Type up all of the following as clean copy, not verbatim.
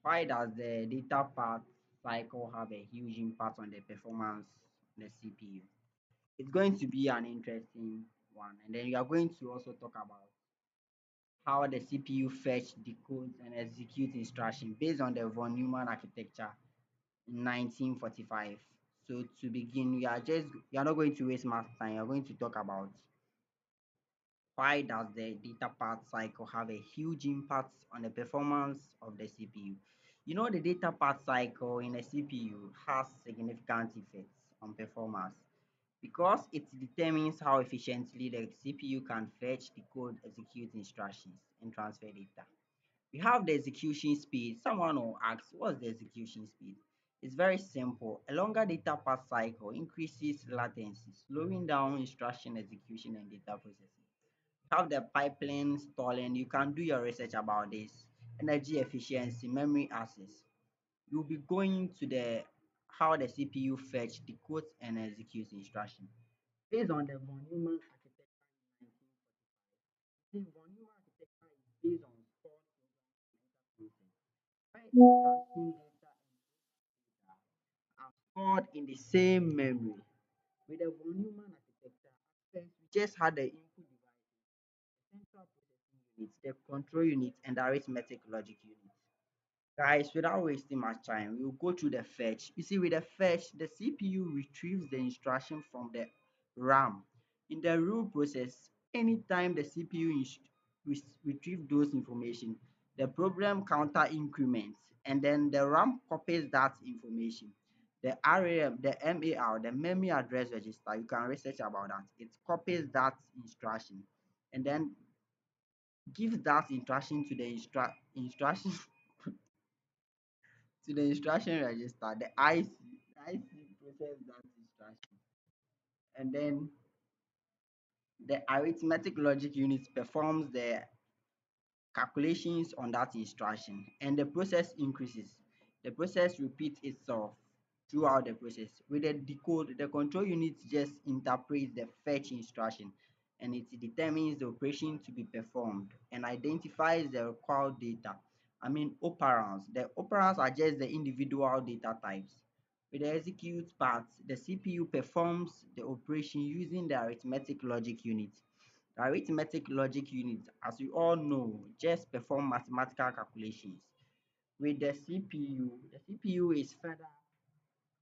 Why does the data path cycle have a huge impact on the performance of the CPU? It's going to be an interesting one. And then you are going to also talk about how the CPU fetch, decodes, and execute instruction based on the von Neumann architecture in 1945. So to begin, we are not going to waste much time. We are going to talk about why does the data path cycle have a huge impact on the performance of the CPU? You know, the data path cycle in a CPU has significant effects on performance because it determines how efficiently the CPU can fetch, decode, execute instructions, and transfer data. We have the execution speed. Someone will ask, what's the execution speed? It's very simple. A longer data path cycle increases latency, slowing down instruction execution and data processing. Have the pipeline stalling. You can do your research about this. Energy efficiency, memory access. You'll be going to the how the CPU fetch, decodes, and executes instruction. Based on the von Neumann architecture in 1945. The von Neumann architecture is based on stored program and metaprocessing, where instruction data and are stored in the same memory. With the von Neumann architecture, at first we just had the input device, central processing units, the control units, and the arithmetic logic units. Guys, without wasting much time, we'll go through the fetch. You see, with the fetch, the CPU retrieves the instruction from the RAM. In the rule process, anytime the CPU retrieves those information, the program counter increments, and then the RAM copies that information. The RAM, the MAR, the memory address register, you can research about that. It copies that instruction and then gives that instruction to the instruction to the instruction register, the IC. The IC process that instruction. And then the arithmetic logic unit performs the calculations on that instruction and the process increases. The process repeats itself throughout the process. With the decode, the control unit just interprets the fetch instruction and it determines the operation to be performed and identifies the required data. I mean operands. The operands are just the individual data types. With the execute part, the CPU performs the operation using the arithmetic logic unit. The arithmetic logic unit, as we all know, just perform mathematical calculations. With the CPU is further.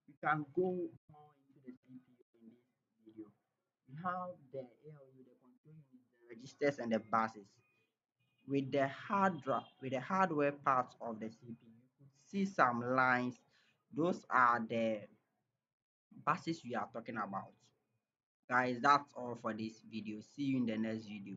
We can go more into the CPU in this video. We have the ALU, the control unit, the registers, and the buses. With the hardware part of the CPU, you could see some lines. Those are the buses we are talking about. Guys, that's all for this video. See you in the next video.